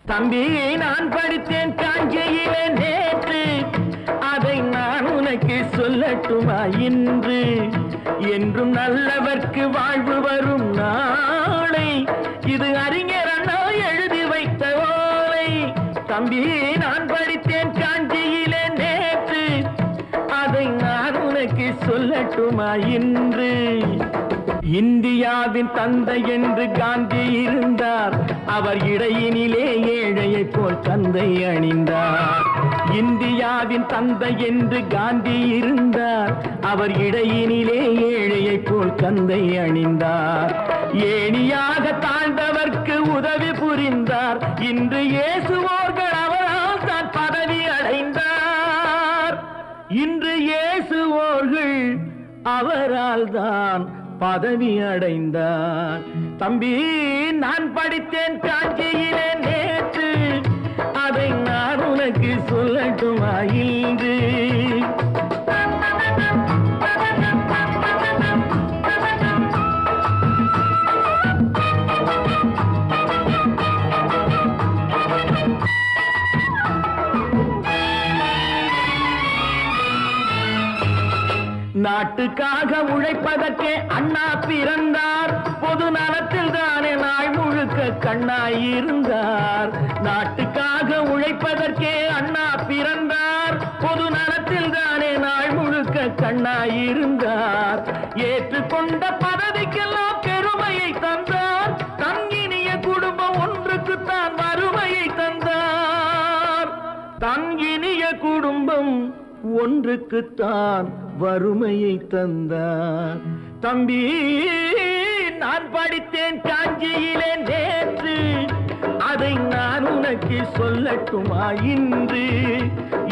தம்பி, நான் படித்தேன் காஞ்சியிலே நேற்று, அதை நான் உனக்கு சொல்லட்டுமா இன்று? என்றும் நல்லவர்க்கு வாழ்வு வரும் நாளை, இது அறிஞர் அண்ணா எழுதி வைத்த ஓலை. தம்பி, நான் படித்தேன் காஞ்சியிலே நேற்று, அதை நான் உனக்கு சொல்லட்டுமா இன்று? இந்தியாவின் தந்தை என்று காந்தி இருந்தார், அவர் இடையினிலே ஏழையை போல் தந்தை அணிந்தார். இந்தியாவின் தந்தை என்று காந்தி இருந்தார், அவர் இடையினிலே ஏழையை போல் தந்தை அணிந்தார். ஏணியாக தாழ்ந்தவர்க்கு உதவி புரிந்தார், இன்று இயேசுவோர்கள் அவரால் தான் பதவி அடைந்தார். இன்று இயேசுவோர்கள் அவரால் தான் பதவி அடைந்தார். தம்பி, நான் படித்தேன் காஞ்சியிலே நேற்று, அதை நான் உனக்கு சொல்லட்டுமா இன்று? நாட்டுக்காக உழைப்பதற்கே அண்ணா பிறந்தார், பொது நலத்தில் தானே நாள் முழுக்க கண்ணாயிருந்தார். நாட்டுக்காக உழைப்பதற்கே அண்ணா பிறந்தார், பொது நலத்தில் தானே நாள் முழுக்க கண்ணாயிருந்தார். ஏற்றுக்கொண்ட பதவிக்கெல்லாம் பெருமையை தந்தார், தங்கினிய குடும்பம் ஒன்றுக்குத்தான் வறுமையை தந்தார். தங்கினிய குடும்பம் ஒன்றுக்குத்தான் வறுமையை தந்தார். தம்பி, நான் படித்தேன் காஞ்சியிலே நேற்று, அதை நான் உனக்கு சொல்லட்டுமா இன்று?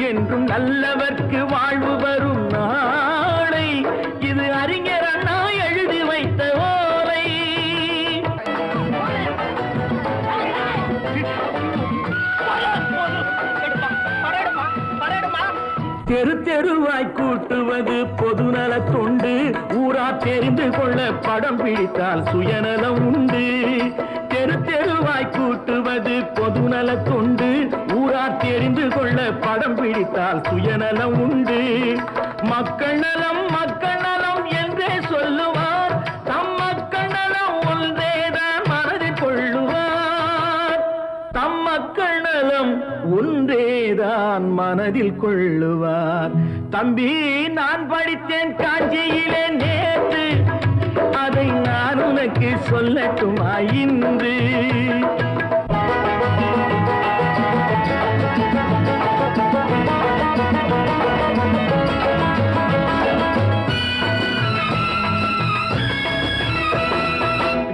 என்றும் நல்லவர்க்கு வாழ்வு வரும் நாளை, இது அறிஞர் அண்ணா எழுதி வைத்த ஓலை. தெரு தெருவாய் கூட்டுவது பொதுநல தொண்டு, ஊரா தெரிந்து கொள்ள படம் பிடித்தால் சுயநலம் உண்டு. தெரு தெருவாய் கூட்டுவது பொதுநல தொண்டு, ஊரா தெரிந்து கொள்ள படம் பிடித்தால் சுயநலம் உண்டு. மக்கள் நலம் மக்கள் நலம் என்றே சொல்லுவார், தம் மக்கள் நலம் ஒன்றேதான் மனதில் கொள்ளுவார். தம் மக்கள் நலம் ஒன்றேதான் மனதில் கொள்ளுவார். தம்பி, நான் படித்தேன் காஞ்சியிலே நேற்று, அதை நான் உனக்கு சொல்லட்டுமா இன்று?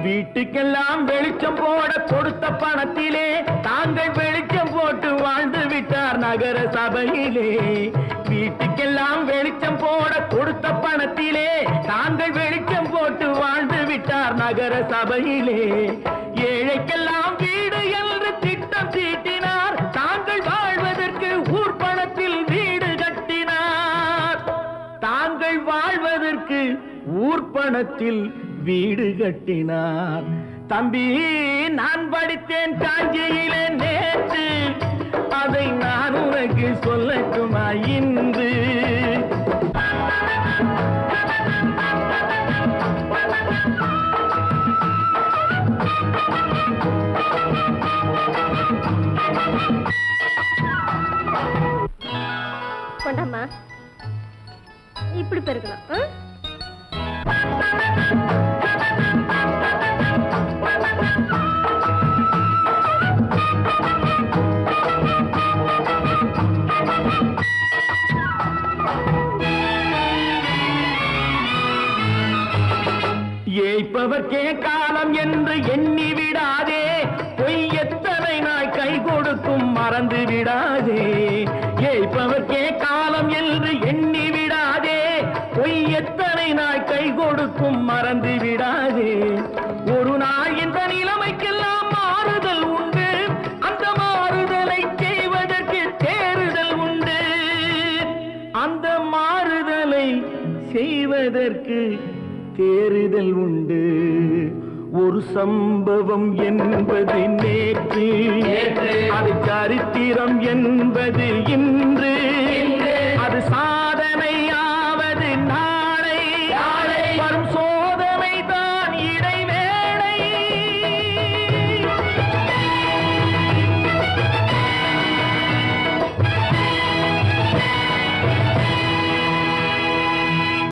வீட்டுக்கெல்லாம் வெளிச்சம் போட கொடுத்த பணத்திலே தாங்கள் வெளிச்சம் போட்டு வாழ்ந்து விட்டார் நகர சபையிலே. வீட்டுக்கெல்லாம் வெளிச்சம் போட கொடுத்த பணத்திலே தாங்கள் வெளிச்சம் போட்டு வாழ்ந்து விட்டார் நகர சபையிலே. ஏழைக்கெல்லாம் வீடு என்று திட்டம் தீட்டினார், தாங்கள் வாழ்வதற்கு ஊர் பணத்தில் வீடு கட்டினார். தாங்கள் வாழ்வதற்கு ஊர் பணத்தில் வீடு கட்டினார். தம்பி, நான் படித்தேன் காஞ்சியிலே நேற்று, அதை நான் உனக்கு சொல்லட்டுமா இன்று? கொண்டாமா, இப்படி பெருக்கலாம். ஏய்ப்பவர்க்கே காலம் என்று எண்ணி விடாதே, பொய் எத்தனை நாய் கை கொடுக்கும் மறந்து விடாதே. ஏய்ப்பவர்க்கே காலம் என்று எண்ணி விடாதே, பொய் எத்தனை நாய் கை கொடுக்கும் மறந்து விடாதே. ஒரு நாள் இந்த நிலைமைக்கெல்லாம் மாறுதல் உண்டு, அந்த மாறுதலை செய்வதற்கு தேறுதல் உண்டு. அந்த மாறுதலை செய்வதற்கு தேறுதல் உண்டு. ஒரு சம்பவம் என்பது நேற்று, சரித்திரம் என்பது இன்னும்